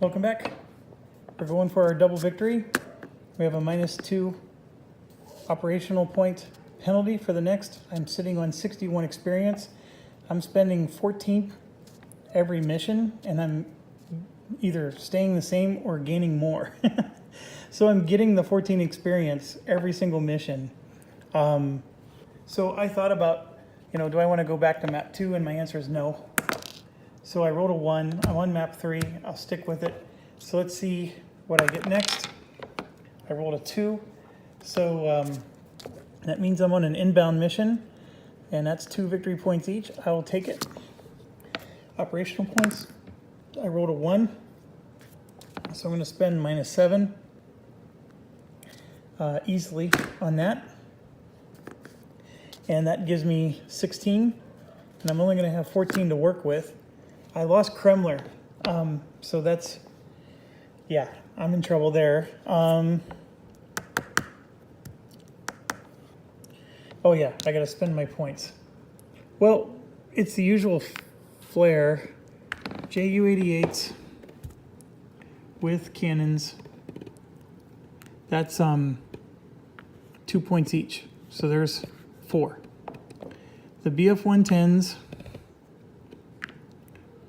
Welcome back. We're going for our double victory. We have a -2 operational point penalty for the next. I'm sitting on 61 experience. I'm spending 14 every mission, and I'm either staying the same or gaining more. So I'm getting the 14 experience every single mission. So I thought about, do I want to go back to map 2? And my answer is no. So I rolled a 1. I'm on map 3. I'll stick with it. So let's see what I get next. I rolled a 2. So that means I'm on an inbound mission, and that's 2 victory points each. I will take it. Operational points. I rolled a 1. So I'm going to spend -7 easily on that. And that gives me 16. And I'm only going to have 14 to work with. I lost Kremler. So that's, yeah, I'm in trouble there. Oh yeah, I got to spend my points. Well, it's the usual flare. Ju-88s with cannons. That's 2 points each. So there's 4. The BF-110s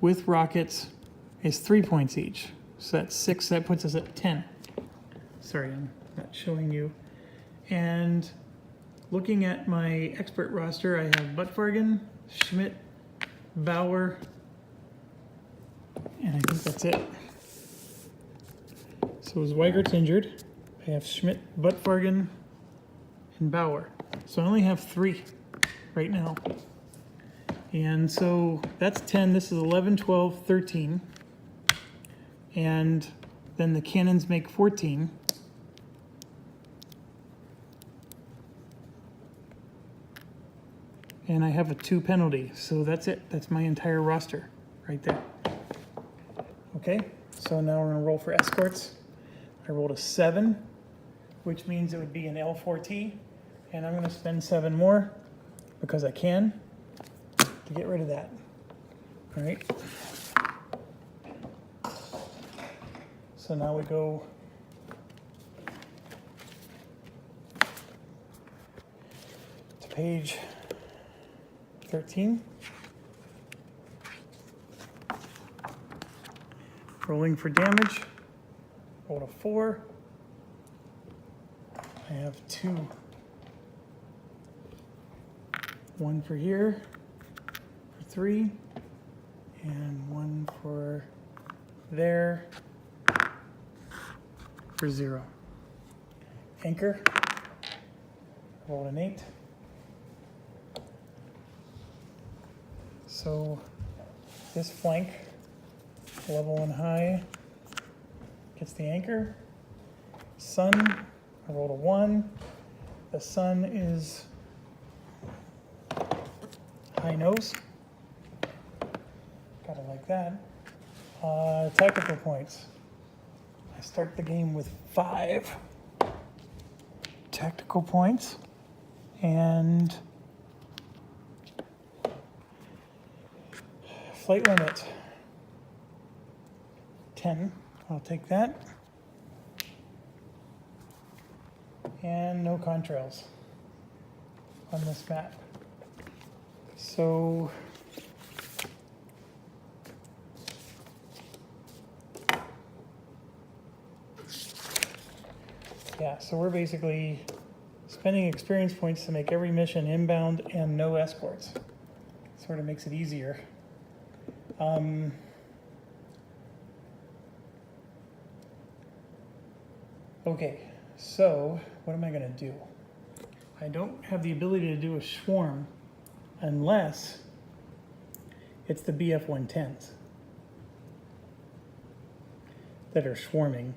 with rockets is 3 points each. So that's 6. That puts us at 10. Sorry, I'm not showing you. And looking at my expert roster, I have Buttfargen, Schmidt, Bauer, and I think that's it. So Zweigert's injured. I have Schmidt, Buttfargen, and Bauer. So I only have 3 right now. And so that's 10. This is 11, 12, 13. And then the cannons make 14. And I have a 2 penalty. So that's it. That's my entire roster right there. Okay, so now we're going to roll for escorts. I rolled a 7, which means it would be an L4T. And I'm going to spend 7 more because I can to get rid of that. All right. So now we go to page 13. Rolling for damage. Rolled a 4. I have 2. 1 for here, for 3, and 1 for there, for 0. Anchor, rolled an 8. So this flank, level 1 high, gets the anchor. Sun, I rolled a 1. The sun is high nose. Gotta like that. Tactical points. I start the game with 5 tactical points. And flight limit 10. I'll take that. And no contrails on this map. So yeah, so we're basically spending experience points to make every mission inbound and no escorts. Sort of makes it easier. Okay, so what am I going to do? I don't have the ability to do a swarm unless it's the BF-110s that are swarming.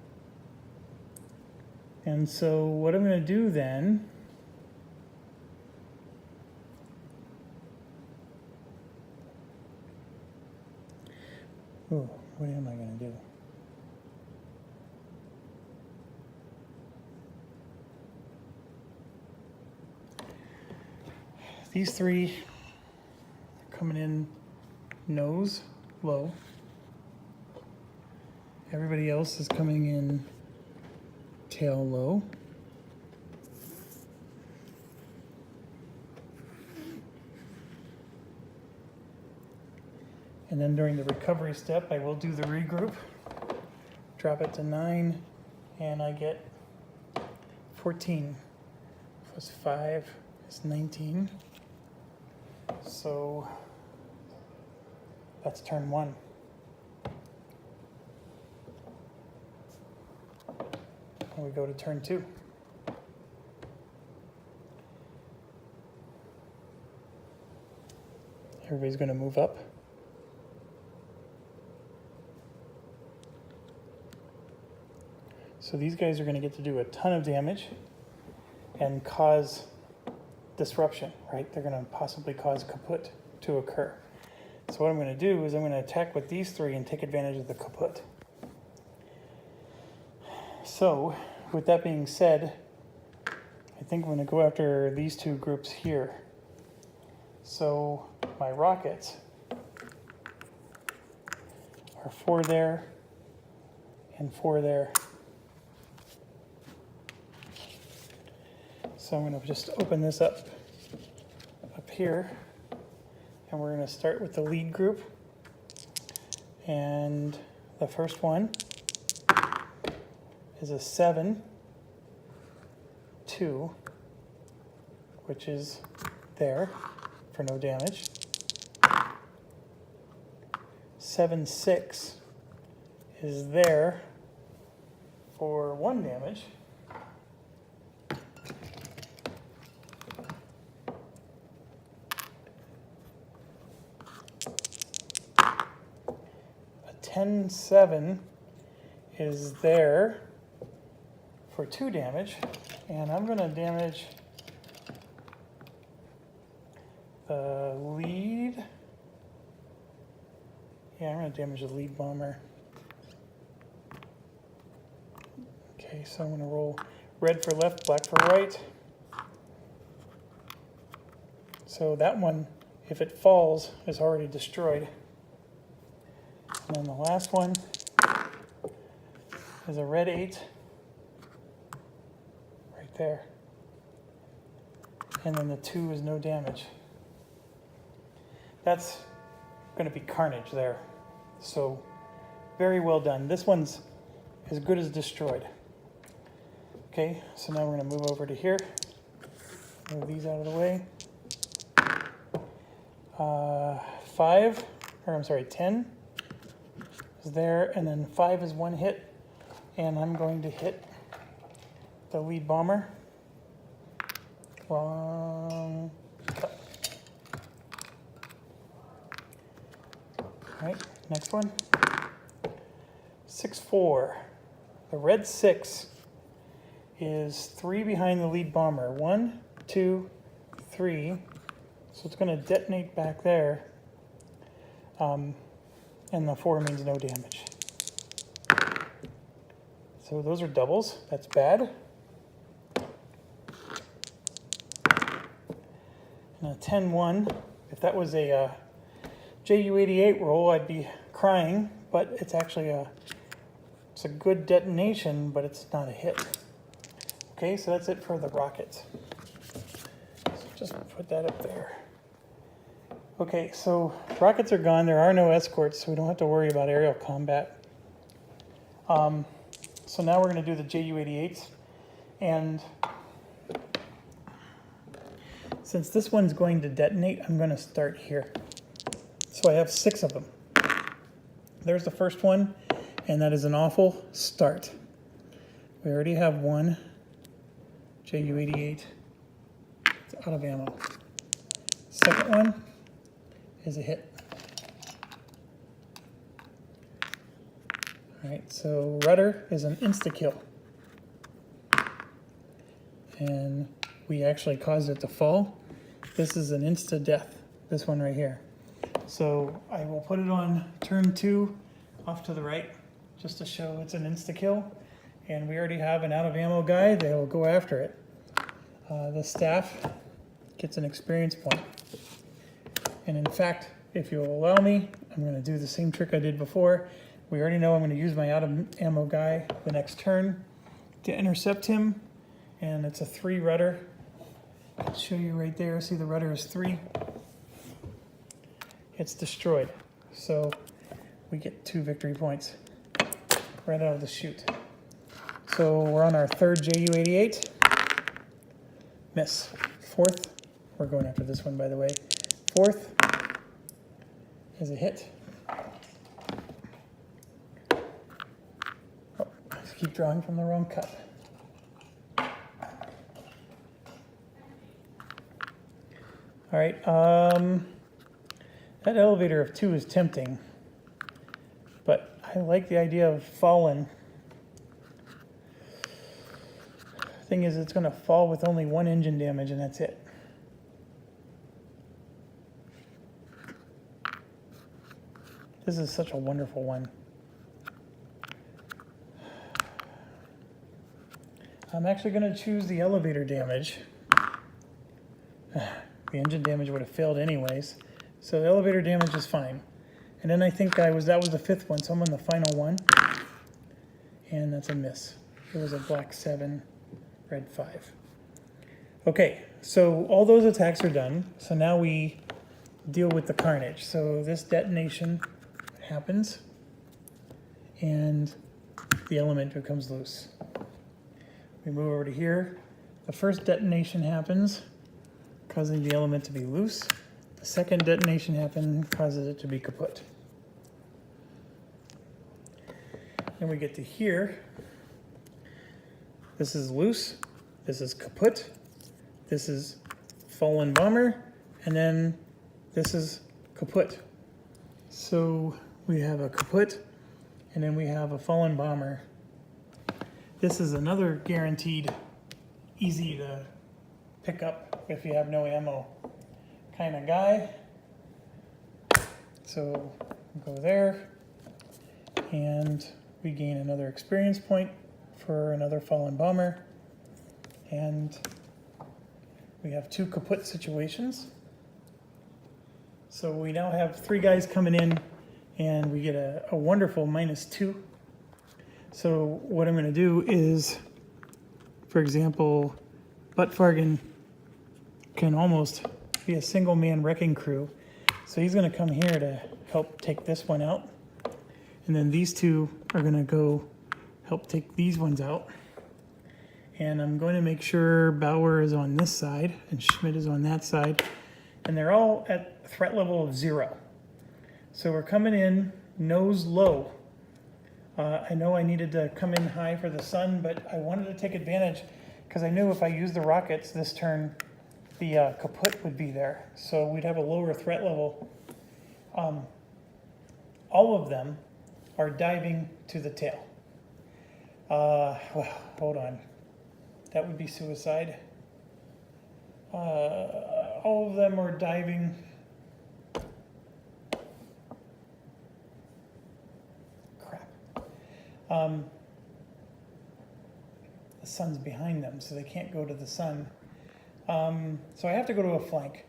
And so what I'm going to do then what am I going to do? These 3 are coming in nose low. Everybody else is coming in tail low. And then during the recovery step, I will do the regroup, drop it to 9, and I get 14 plus 5 is 19. So that's turn 1. And we go to turn 2. Everybody's going to move up. So these guys are going to get to do a ton of damage and cause disruption, right? They're going to possibly cause kaput to occur. So what I'm going to do is I'm going to attack with these 3 and take advantage of the kaput. So with that being said, I think I'm going to go after these 2 groups here. So my rockets are 4 there and 4 there. So I'm going to just open this up here, and we're going to start with the lead group. And the first one is a 7, 2, which is there for no damage. 7, 6 is there for 1 damage. A 10, 7 is there for 2 damage, and I'm going to damage the lead. Yeah, I'm going to damage the lead bomber. Okay, so I'm going to roll red for left, black for right. So that one, if it falls, is already destroyed. And then the last one is a red 8. Right there. And then the 2 is no damage. That's going to be carnage there. So very well done. This one's as good as destroyed. Okay, so now we're going to move over to here. Move these out of the way. 10 is there, and then 5 is 1 hit, and I'm going to hit the lead bomber. Wrong cut. All right, next one. 6, 4. The red 6 is 3 behind the lead bomber. 1, 2, 3. So it's going to detonate back there. And the 4 means no damage. So those are doubles. That's bad. And a 10-1. If that was a JU-88 roll, I'd be crying. But it's actually it's a good detonation, but it's not a hit. Okay, so that's it for the rockets. So just put that up there. Okay, so rockets are gone. There are no escorts, so we don't have to worry about aerial combat. So now we're going to do the JU-88s. And since this one's going to detonate, I'm going to start here. So I have 6 of them. There's the first one, and that is an awful start. We already have 1 JU-88. It's out of ammo. Second one is a hit. All right, so rudder is an insta-kill. And we actually caused it to fall. This is an insta-death, this one right here. So I will put it on turn 2 off to the right, just to show it's an insta-kill. And we already have an out-of-ammo guy. They will go after it. The staff gets an experience point. And in fact, if you'll allow me, I'm going to do the same trick I did before. We already know I'm going to use my out of ammo guy the next turn to intercept him. And it's a 3 rudder. I'll show you right there. See, the rudder is 3. It's destroyed. So we get 2 victory points right out of the chute. So we're on our 3rd JU-88. Miss. 4th. We're going after this one, by the way. 4th is a hit. Oh, I keep drawing from the wrong cup. All right, that elevator of 2 is tempting, but I like the idea of fallen. Thing is, it's going to fall with only 1 engine damage, and that's it. This is such a wonderful one. I'm actually going to choose the elevator damage. The engine damage would have failed anyways. So the elevator damage is fine. And then I think that was the 5th one, so I'm on the final one. And that's a miss. It was a black 7, red 5. Okay, so all those attacks are done. So now we deal with the carnage. So this detonation happens, and the element becomes loose. We move over to here. The first detonation happens, causing the element to be loose. The second detonation happens, causes it to be kaput. Then we get to here. This is loose, this is kaput, this is fallen bomber, and then this is kaput. So we have a kaput, and then we have a fallen bomber. This is another guaranteed easy to pick up if you have no ammo kind of guy. So go there, and we gain another experience point for another fallen bomber, and we have 2 kaput situations. So we now have 3 guys coming in, and we get a wonderful -2. So what I'm going to do is, for example, Buttfargen can almost be a single-man wrecking crew. So he's going to come here to help take this one out. And then these 2 are going to go help take these ones out. And I'm going to make sure Bauer is on this side and Schmidt is on that side. And they're all at threat level of 0. So we're coming in nose low. I know I needed to come in high for the sun, but I wanted to take advantage because I knew if I used the rockets this turn, the kaput would be there. So we'd have a lower threat level. All of them are diving to the tail. Well, hold on. That would be suicide. All of them are diving. Crap. The sun's behind them, so they can't go to the sun. So I have to go to a flank.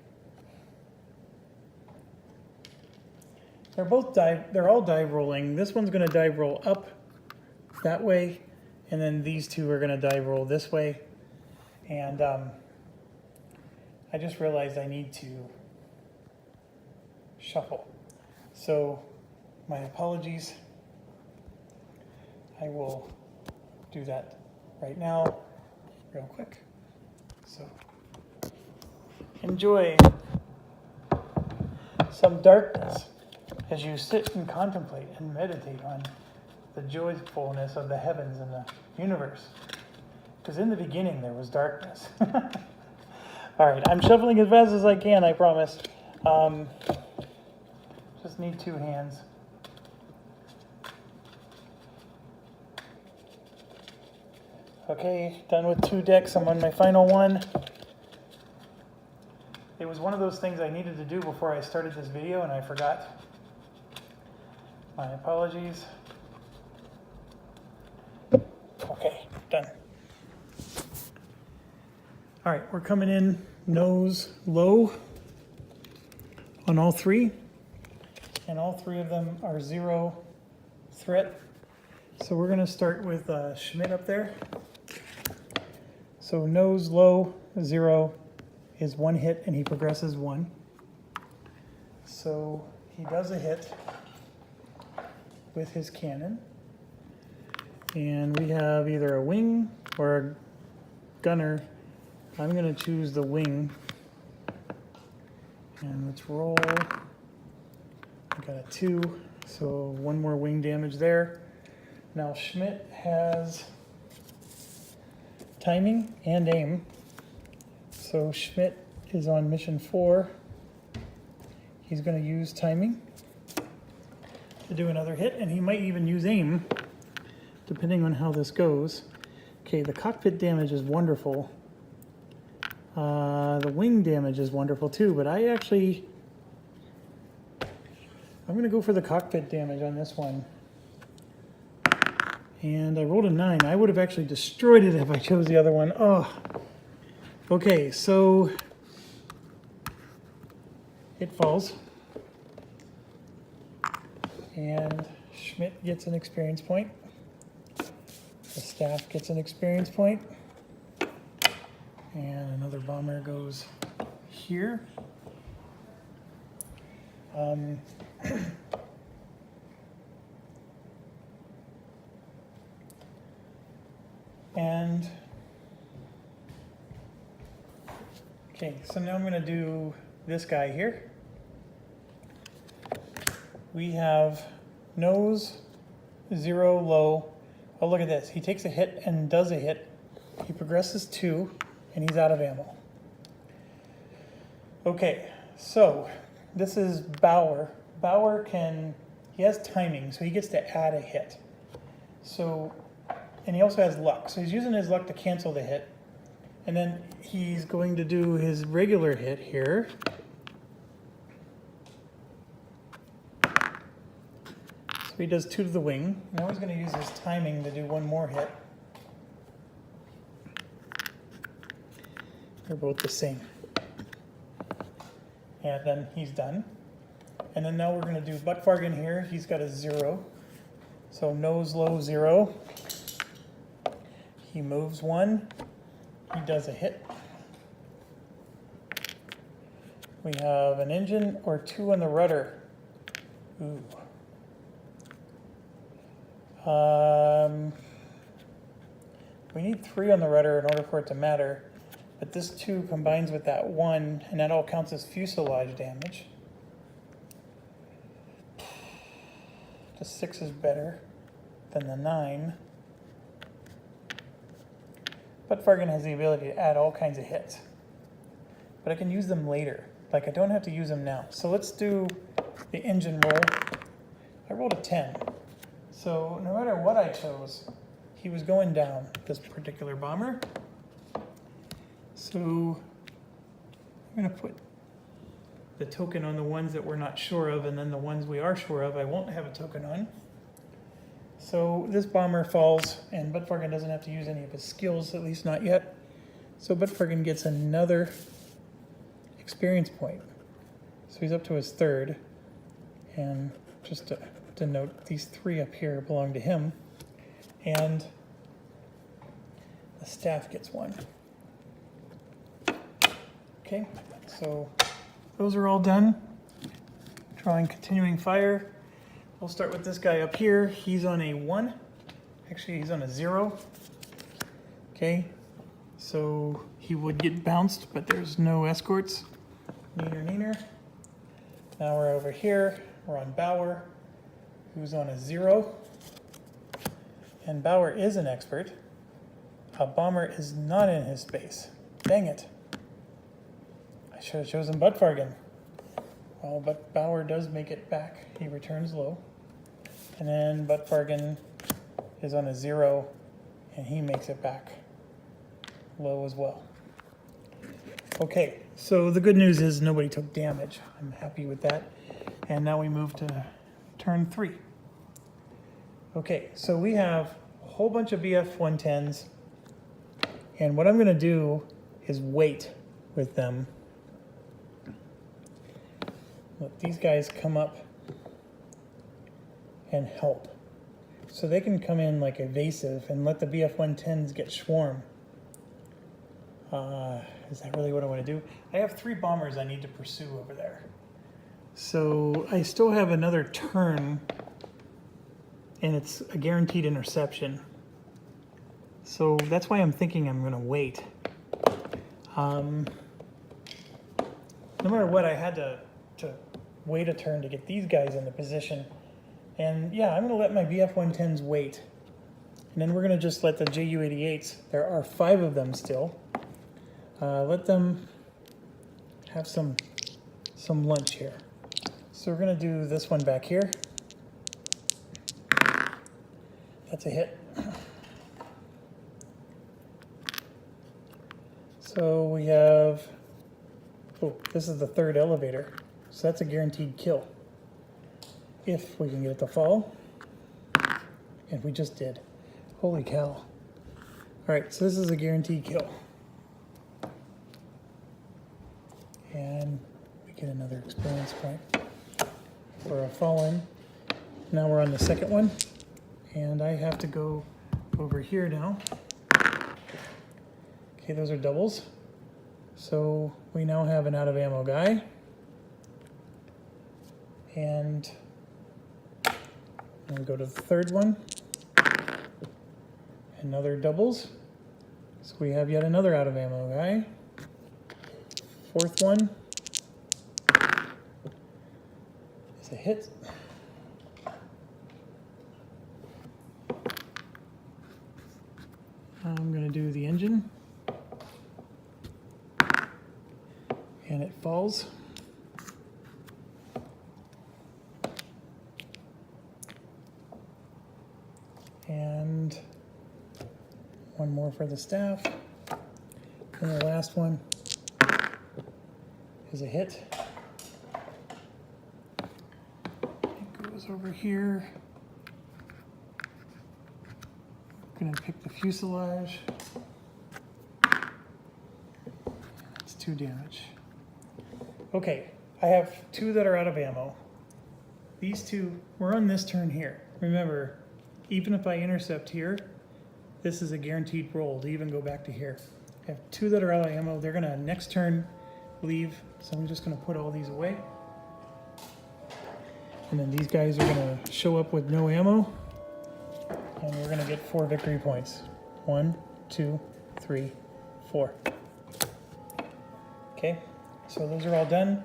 They're all dive rolling. This one's going to dive roll up that way, and then these 2 are going to dive roll this way. And I just realized I need to shuffle. So my apologies. I will do that right now, real quick. So enjoy some darkness as you sit and contemplate and meditate on the joyfulness of the heavens and the universe. Because in the beginning there was darkness. All right, I'm shuffling as fast as I can, I promise. Just need 2 hands. Okay, done with 2 decks. I'm on my final one. It was one of those things I needed to do before I started this video, and I forgot. My apologies. Okay, done. All right, we're coming in nose low on all 3. And all 3 of them are 0-3 threat. So we're going to start with Schmidt up there. So nose low 0 is 1 hit, and he progresses 1. So he does a hit with his cannon. And we have either a wing or a gunner. I'm going to choose the wing. And let's roll. I got a 2, so 1 more wing damage there. Now Schmidt has timing and aim. So Schmidt is on mission 4. He's going to use timing to do another hit, and he might even use aim, depending on how this goes. Okay, the cockpit damage is wonderful. The wing damage is wonderful too, but I'm going to go for the cockpit damage on this one. And I rolled a 9. I would have actually destroyed it if I chose the other one. Oh. Okay, so it falls. And Schmidt gets an experience point. The staff gets an experience point. And another bomber goes here. And okay, so now I'm going to do this guy here. We have nose 0 low. Oh, look at this. He takes a hit and does a hit. He progresses 2, and he's out of ammo. Okay, so this is Bauer. Bauer he has timing, so he gets to add a hit. So, and he also has luck. So he's using his luck to cancel the hit. And then he's going to do his regular hit here. So he does 2 to the wing. Now he's going to use his timing to do 1 more hit. They're both the same. And then he's done. And then now we're going to do Buttfargen here. He's got a 0. So nose low 0. He moves 1. He does a hit. We have an engine or 2 on the rudder. Ooh. We need 3 on the rudder in order for it to matter. But this 2 combines with that 1, and that all counts as fuselage damage. The 6 is better than the 9. Buttfargen has the ability to add all kinds of hits. But I can use them later. Like, I don't have to use them now. So let's do the engine roll. I rolled a 10. So no matter what I chose, he was going down, this particular bomber. So I'm going to put the token on the ones that we're not sure of, and then the ones we are sure of I won't have a token on. So this bomber falls, and Buttfargen doesn't have to use any of his skills, at least not yet. So Buttfargen gets another experience point. So he's up to his 3rd. And just to note, these 3 up here belong to him. And the staff gets 1. Okay, so those are all done. Drawing continuing fire. We'll start with this guy up here. He's on a 1. Actually, he's on a 0. Okay, so he would get bounced, but there's no escorts. Neener, neener. Now we're over here. We're on Bauer, who's on a 0. And Bauer is an expert. A bomber is not in his space. Dang it. I should have chosen Buttfargen. Well, but Bauer does make it back. He returns low. And then Buttfargen is on a 0, and he makes it back low as well. Okay, so the good news is nobody took damage. I'm happy with that. And now we move to turn 3. Okay, so we have a whole bunch of BF-110s, and what I'm going to do is wait with them. Let these guys come up and help. So they can come in like evasive and let the BF-110s get swarm. Is that really what I want to do? I have 3 bombers I need to pursue over there. So I still have another turn, and it's a guaranteed interception. So that's why I'm thinking I'm going to wait. No matter what, I had to wait a turn to get these guys into position. And yeah, I'm going to let my BF-110s wait. And then we're going to just let the Ju-88s, there are 5 of them still, let them have some lunch here. So we're going to do this one back here. That's a hit. So we have, oh, this is the 3rd elevator. So that's a guaranteed kill. If we can get it to fall. And we just did. Holy cow. All right, so this is a guaranteed kill. And we get another experience point for a fall-in. Now we're on the 2nd one. And I have to go over here now. Okay, those are doubles. So we now have an out of ammo guy. And we'll go to the 3rd one. Another doubles. So we have yet another out of ammo guy. 4th one is a hit. I'm going to do the engine. And it falls. And one more for the staff. And the last one is a hit. It goes over here. I'm gonna pick the fuselage. That's 2 damage. Okay, I have 2 that are out of ammo. These 2, we're on this turn here. Remember, even if I intercept here, this is a guaranteed roll to even go back to here. I have 2 that are out of ammo. They're gonna next turn leave, so I'm just gonna put all these away. And then these guys are gonna show up with no ammo, and we're gonna get 4 victory points. 1, 2, 3, 4. Okay, so those are all done.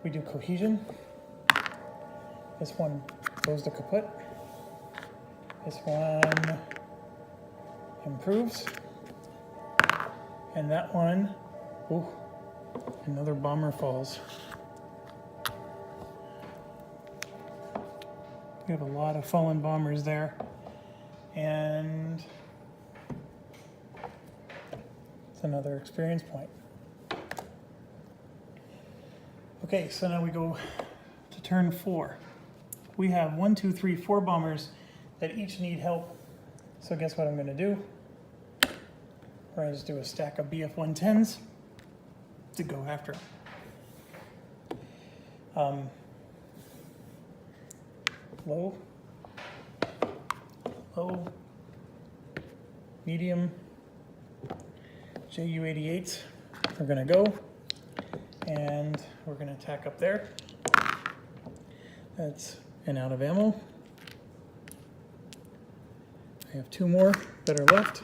We do cohesion. This one goes to kaput. This one improves. And that one, ooh, another bomber falls. We have a lot of fallen bombers there. And it's another experience point. Okay, so now we go to turn 4. We have 1, 2, 3, 4 bombers that each need help. So guess what I'm going to do? We're going to just do a stack of BF-110s to go after them. Low, low, medium, Ju-88s are going to go, and we're going to attack up there. That's an out of ammo. I have 2 more that are left.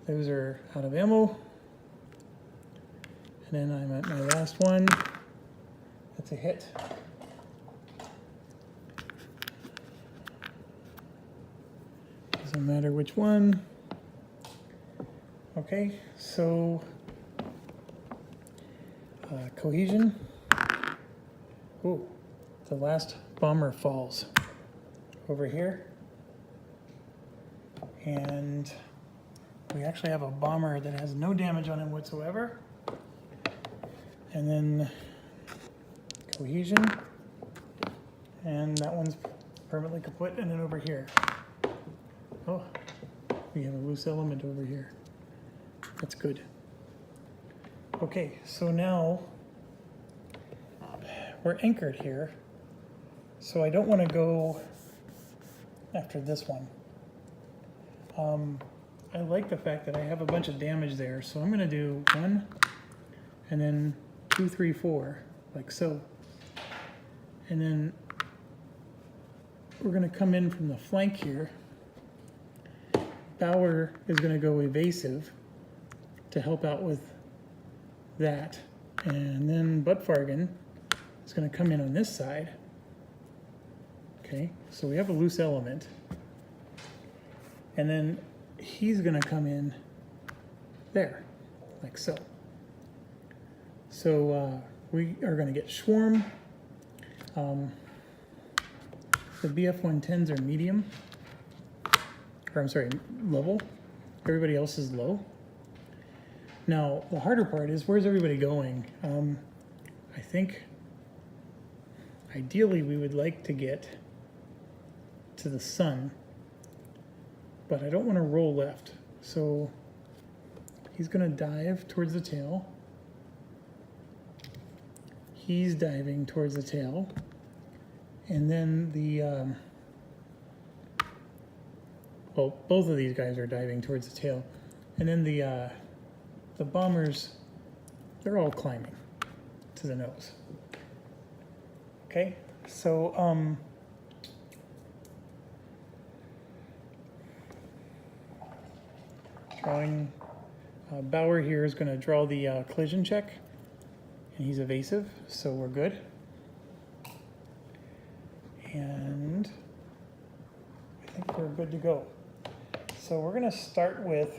Those are out of ammo. And then I'm at my last one. That's a hit. Doesn't matter which one. Okay, so cohesion. Ooh, the last bomber falls over here. And we actually have a bomber that has no damage on him whatsoever. And then cohesion. And that one's permanently kaput. And then over here. Oh, we have a loose element over here. That's good. Okay, so now we're anchored here. So I don't want to go after this one. I like the fact that I have a bunch of damage there, so I'm going to do 1, and then 2, 3, 4, like so. And then we're going to come in from the flank here. Bauer is going to go evasive to help out with that. And then Buttfargen is going to come in on this side. Okay, so we have a loose element. And then he's going to come in there, like so. So we are going to get Swarm. The BF-110s are medium, or I'm sorry, level. Everybody else is low. Now, the harder part is, where's everybody going? I think, ideally, we would like to get to the sun, but I don't want to roll left. So he's going to dive towards the tail. He's diving towards the tail. And then well, both of these guys are diving towards the tail. And then the bombers, they're all climbing to the nose. Okay, so drawing, Bauer here is going to draw the collision check, and he's evasive, so we're good. And I think we're good to go. So we're going to start with,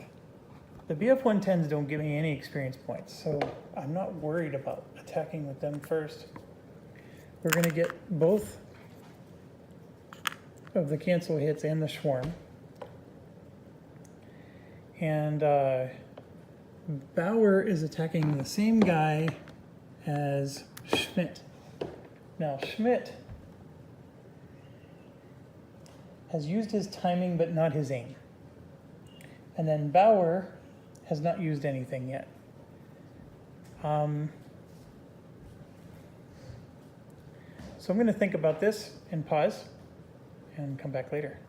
the BF-110s don't give me any experience points, so I'm not worried about attacking with them first. We're going to get both of the cancel hits and the Swarm. And Bauer is attacking the same guy as Schmidt. Now Schmidt has used his timing but not his aim. And then Bauer has not used anything yet. So I'm going to think about this and pause and come back later.